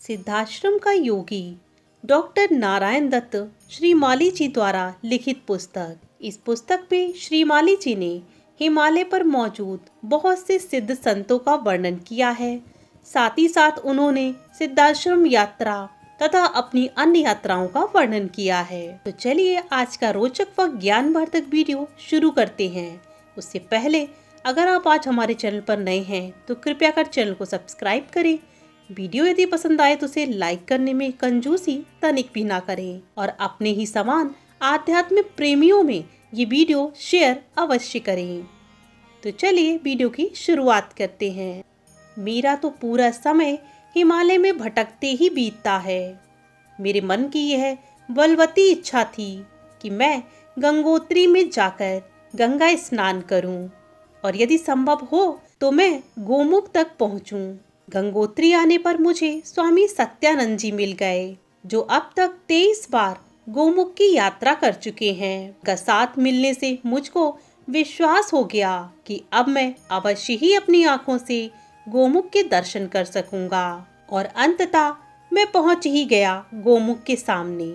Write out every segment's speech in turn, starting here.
सिद्धाश्रम का योगी डॉक्टर नारायण दत्त श्रीमाली जी द्वारा लिखित पुस्तक। इस पुस्तक में श्रीमाली जी ने हिमालय पर मौजूद बहुत से सिद्ध संतों का वर्णन किया है। साथ ही साथ उन्होंने सिद्धाश्रम यात्रा तथा अपनी अन्य यात्राओं का वर्णन किया है। तो चलिए आज का रोचक व ज्ञानवर्धक वीडियो शुरू करते हैं। उससे पहले अगर आप आज हमारे चैनल पर नए हैं तो कृपया कर चैनल को सब्सक्राइब करें। वीडियो यदि पसंद आए तो उसे लाइक करने में कंजूसी तनिक भी ना करें और अपने ही समान आध्यात्मिक प्रेमियों में ये वीडियो शेयर अवश्य करें। तो चलिए वीडियो की शुरुआत करते हैं। मेरा तो पूरा समय हिमालय में भटकते ही बीतता है। मेरे मन की यह बलवती इच्छा थी कि मैं गंगोत्री में जाकर गंगा स्नान करूं और यदि संभव हो तो मैं गोमुख तक पहुंचूं। गंगोत्री आने पर मुझे स्वामी सत्यानंद जी मिल गए, जो अब तक 23 बार गोमुख की यात्रा कर चुके हैं। का साथ मिलने से मुझको विश्वास हो गया कि अब मैं अवश्य ही अपनी आंखों से गोमुख के दर्शन कर सकूंगा। और अंततः मैं पहुंच ही गया गोमुख के सामने।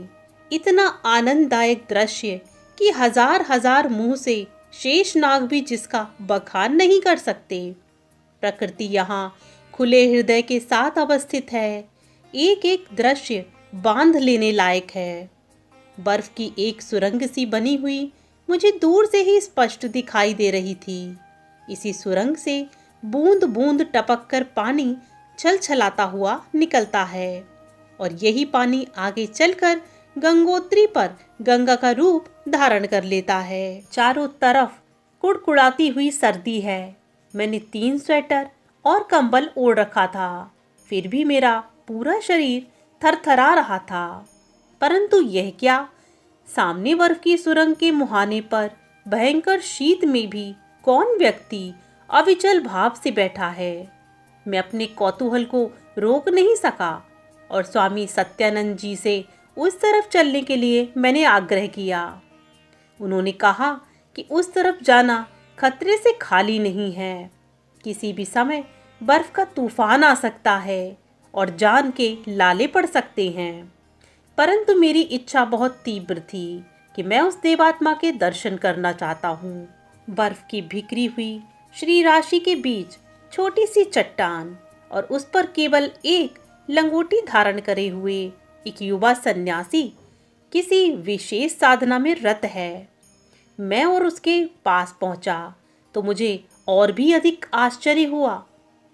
इतना आनंददायक दृश्य कि हजार हजार मुंह से शेषनाग भी जिसका बखान नहीं कर सकते। प्रकृति यहाँ खुले हृदय के साथ अवस्थित है। एक एक दृश्य बांध लेने लायक है। बर्फ की एक सुरंग सी बनी हुई मुझे दूर से ही स्पष्ट दिखाई दे रही थी। इसी सुरंग से बूंद बूंद टपक कर पानी छलछलाता हुआ निकलता है और यही पानी आगे चलकर गंगोत्री पर गंगा का रूप धारण कर लेता है। चारों तरफ कुड़कुड़ाती हुई सर्दी है। मैंने 3 स्वेटर और कंबल ओढ़ रखा था, फिर भी मेरा पूरा शरीर थरथरा रहा था। परंतु यह क्या, सामने बर्फ की सुरंग के मुहाने पर भयंकर शीत में भी कौन व्यक्ति अविचल भाव से बैठा है। मैं अपने कौतूहल को रोक नहीं सका और स्वामी सत्यानंद जी से उस तरफ चलने के लिए मैंने आग्रह किया। उन्होंने कहा कि उस तरफ जाना खतरे से खाली नहीं है। किसी भी समय बर्फ का तूफान आ सकता है और जान के लाले पड़ सकते हैं। परंतु मेरी इच्छा बहुत तीव्र थी कि मैं उस देवात्मा के दर्शन करना चाहता हूँ। बर्फ की बिखरी हुई श्री राशि के बीच छोटी सी चट्टान और उस पर केवल एक लंगोटी धारण करे हुए एक युवा सन्यासी किसी विशेष साधना में रत है। मैं और उसके पास पहुंचा तो मुझे और भी अधिक आश्चर्य हुआ।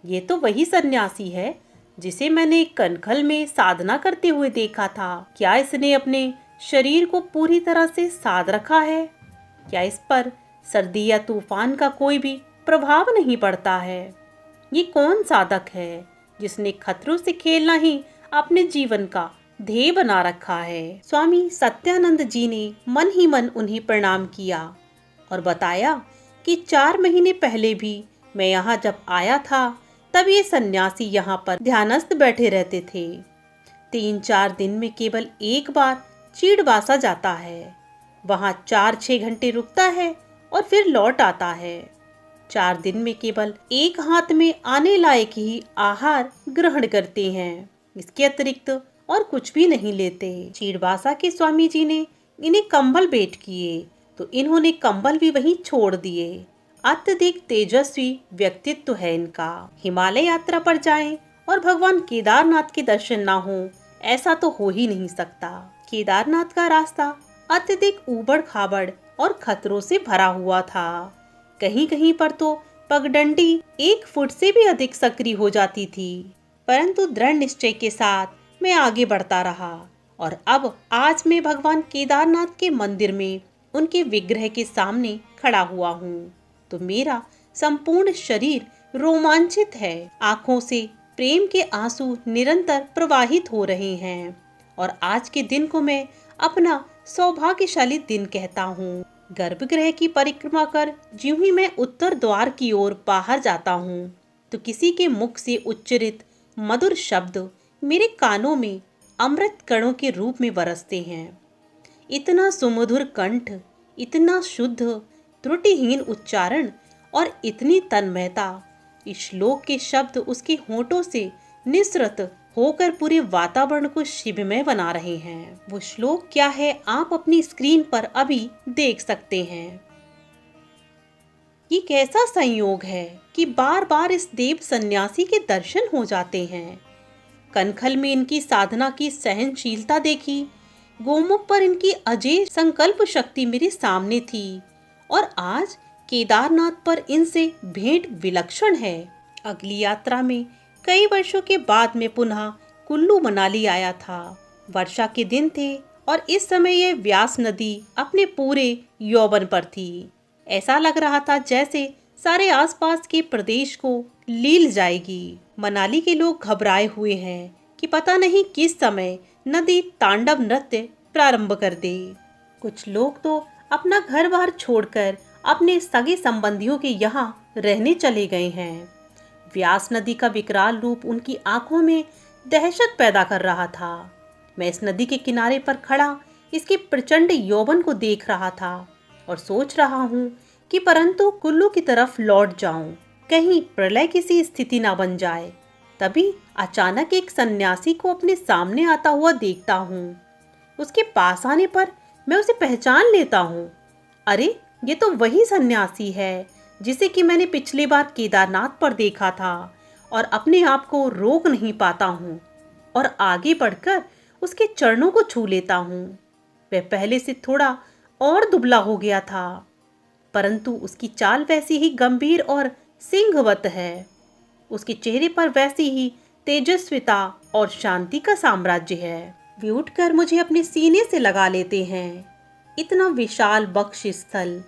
ये तो वही सन्यासी है जिसे मैंने कनखल में साधना करते हुए देखा था। क्या इसने अपने शरीर को पूरी तरह से साध रखा है? क्या इस पर सर्दी या तूफान का कोई भी प्रभाव नहीं पड़ता है? ये कौन साधक है जिसने खतरों से खेलना ही अपने जीवन का ध्येय बना रखा है? स्वामी सत्यानंद जी ने मन ही मन उन्हें प्रणाम किया और बताया कि 4 महीने पहले भी मैं यहाँ जब आया था तब ये सन्यासी यहाँ पर ध्यानस्थ बैठे रहते थे। 3-4 दिन में केवल एक बार चीड़वासा जाता है, वहाँ 4-6 घंटे रुकता है और फिर लौट आता है। 4 दिन में केवल एक हाथ में आने लायक ही आहार ग्रहण करते हैं, इसके अतिरिक्त और कुछ भी नहीं लेते। चीड़वासा के स्वामी जी ने इन्हें कंबल भेंट किए तो इन्होंने कंबल भी वहीं छोड़ दिए। अत्यधिक तेजस्वी व्यक्तित्व है इनका। हिमालय यात्रा पर जाएं और भगवान केदारनाथ के दर्शन ना हो, ऐसा तो हो ही नहीं सकता। केदारनाथ का रास्ता अत्यधिक ऊबड़ खाबड़ और खतरों से भरा हुआ था। कहीं कहीं पर तो पगडंडी 1 फुट से भी अधिक सक्रिय हो जाती थी। परंतु दृढ़ निश्चय के साथ मैं आगे बढ़ता रहा और अब आज मैं भगवान केदारनाथ के मंदिर में उनके विग्रह के सामने खड़ा हुआ हूँ तो मेरा संपूर्ण शरीर रोमांचित है। आंखों से प्रेम के आंसू निरंतर प्रवाहित हो रहे हैं और आज के दिन को मैं अपना सौभाग्यशाली दिन कहता हूँ। गर्भगृह की परिक्रमा कर ज्यों ही मैं उत्तर द्वार की ओर बाहर जाता हूँ तो किसी के मुख से उच्चरित मधुर शब्द मेरे कानों में अमृत कणों के रूप में बरसते हैं। इतना सुमधुर कंठ, इतना शुद्ध त्रुटिहीन उच्चारण और इतनी तन्मयता। इस श्लोक के शब्द उसके होठों से निसृत होकर पूरे वातावरण को शिवमय बना रहे हैं। वो श्लोक क्या है आप अपनी स्क्रीन पर अभी देख सकते हैं। ये कैसा संयोग है कि बार बार इस देव सन्यासी के दर्शन हो जाते हैं। कनखल में इनकी साधना की सहनशीलता देखी, गोमुख पर इनकी अजय संकल्प शक्ति मेरे सामने थी और आज केदारनाथ पर इनसे भेंट विलक्षण है। अगली यात्रा में कई वर्षों के बाद मैं पुनः कुल्लू मनाली आया था। वर्षा के दिन थे और इस समय यह व्यास नदी अपने पूरे यौवन पर थी। ऐसा लग रहा था जैसे सारे आसपास के प्रदेश को लील जाएगी। मनाली के लोग घबराए हुए हैं कि पता नहीं किस समय नदी तांडव नृत्य प्रारंभ कर दे। कुछ लोग तो अपना घर बार छोड़कर अपने सगे संबंधियों के यहाँ रहने चले गए हैं। व्यास नदी का विकराल रूप उनकी आंखों में दहशत पैदा कर रहा था। मैं इस नदी के किनारे पर खड़ा इसके प्रचंड यौवन को देख रहा था और सोच रहा हूँ कि परंतु कुल्लू की तरफ लौट जाऊं, कहीं प्रलय किसी स्थिति ना बन जाए। तभी अचानक एक सन्यासी को अपने सामने आता हुआ देखता हूँ। उसके पास आने पर मैं उसे पहचान लेता हूँ। अरे ये तो वही सन्यासी है जिसे कि मैंने पिछली बार केदारनाथ पर देखा था और अपने आप को रोक नहीं पाता हूँ और आगे बढ़कर उसके चरणों को छू लेता हूँ। वह पहले से थोड़ा और दुबला हो गया था, परंतु उसकी चाल वैसी ही गंभीर और सिंहवत है। उसके चेहरे पर वैसी ही तेजस्विता और शांति का साम्राज्य है। वे उठकर मुझे अपने सीने से लगा लेते हैं। इतना विशाल बख्श स्थल,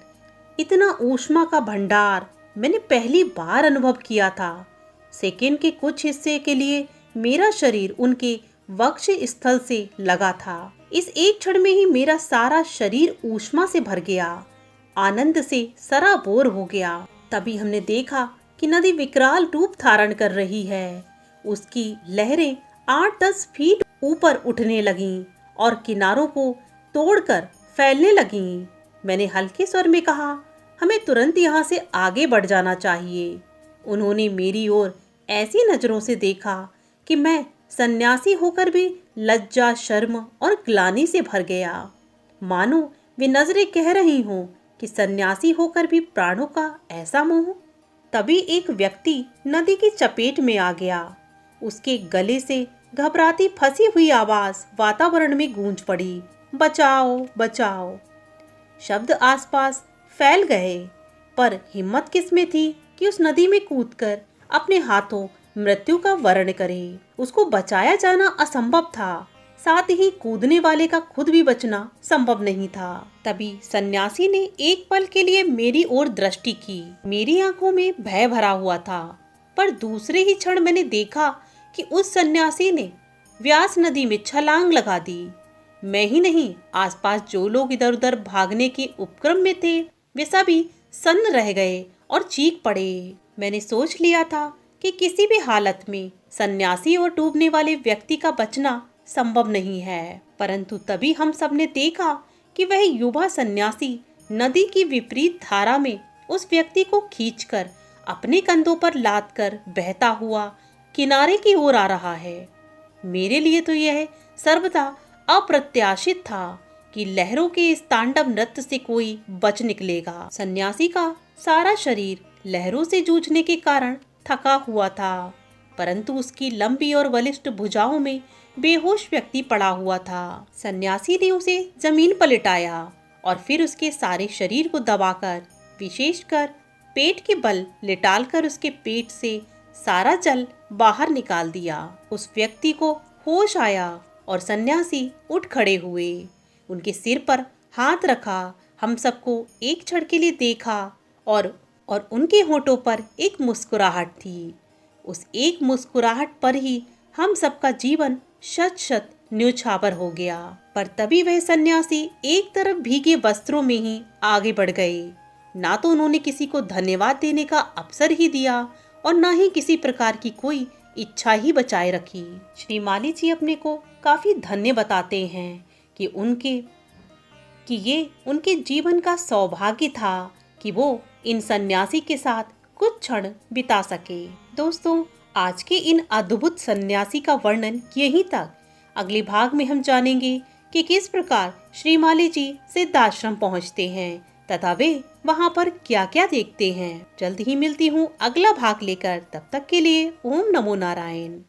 इतना ऊष्मा का भंडार मैंने पहली बार अनुभव किया था। सेकंड के कुछ हिस्से के लिए मेरा शरीर उनके वक्ष स्थल से लगा था। इस एक क्षण में ही मेरा सारा शरीर ऊष्मा से भर गया, आनंद से सराबोर हो गया। तभी हमने देखा कि नदी विकराल रूप धारण कर रही है। उसकी लहरें 8-10 फीट ऊपर उठने लगीं और किनारों को तोड़कर फैलने लगीं। मैंने हल्के स्वर में कहा, हमें तुरंत यहाँ से आगे बढ़ जाना चाहिए। उन्होंने मेरी ओर ऐसी नजरों से देखा कि मैं सन्यासी होकर भी लज्जा, शर्म और ग्लानि से भर गया। मानो वे नजरें कह रही हों कि सन्यासी होकर भी प्राणों का ऐसा मोह। तभी एक व्यक्ति नदी की चपेट में आ गया। उसके गले से घबराती फंसी हुई आवाज वातावरण में गूंज पड़ी, बचाओ बचाओ। शब्द आसपास फैल गए, पर हिम्मत किसमें थी कि उस नदी में कूदकर अपने हाथों मृत्यु का वर्ण करे। उसको बचाया जाना असंभव था, साथ ही कूदने वाले का खुद भी बचना संभव नहीं था। तभी सन्यासी ने एक पल के लिए मेरी ओर दृष्टि की। मेरी आंखों में भय भरा हुआ था, पर दूसरे ही क्षण मैंने देखा कि उस सन्यासी ने व्यास नदी में छलांग लगा दी। मैं ही नहीं, आसपास जो लोग इधर उधर भागने के उपक्रम में थे वे सभी सन्न रह गए और चीख पड़े। मैंने सोच लिया था कि किसी भी हालत में सन्यासी और डूबने वाले व्यक्ति का बचना संभव नहीं है, परंतु तभी हम सबने देखा कि वह युवा सन्यासी नदी की विपरीत धारा में उस व्यक्ति को खींचकर अपने कंधों पर लाद कर बहता हुआ किनारे की ओर आ रहा है। मेरे लिए तो यह सर्वथा अप्रत्याशित था कि लहरों के इस तांडव नृत्य से कोई बच निकलेगा। सन्यासी का सारा शरीर लहरों से जूझने के कारण थका हुआ था, परंतु उसकी लंबी और बलिष्ठ भुजाओं में बेहोश व्यक्ति पड़ा हुआ था। सन्यासी ने उसे जमीन पर लिटाया और फिर उसके सारे शरीर को दबाकर, विशेषकर पेट के बल लिटालकर उसके पेट से सारा जल बाहर निकाल दिया। उस व्यक्ति को होश आया और सन्यासी उठ खड़े हुए। उनके सिर पर हाथ रखा, हम सबको एक क्षण के लिए देखा और उनके होठों पर एक मुस्कुराहट थी। उस एक मुस्कुराहट पर ही हम सबका जीवन शत न्योछावर हो गया। पर तभी वह सन्यासी एक तरफ भीगे वस्त्रों में ही आगे बढ़ गए। ना तो उन्होंने किसी को धन्यवाद देने का अवसर ही दिया और ना ही किसी प्रकार की कोई इच्छा ही बचाए रखी। श्री माली जी अपने को काफी धन्य बताते हैं कि ये उनके जीवन का सौभाग्य था कि वो इन सन्यासी के साथ कुछ क्षण बिता सके। दोस्तों, आज के इन अद्भुत सन्यासी का वर्णन यहीं तक। अगले भाग में हम जानेंगे कि किस प्रकार श्री माली जी सिद्धाश्रम पहुंचते हैं तथा वे वहां पर क्या क्या देखते हैं। जल्द ही मिलती हूँ अगला भाग लेकर, तब तक के लिए ओम नमो नारायण।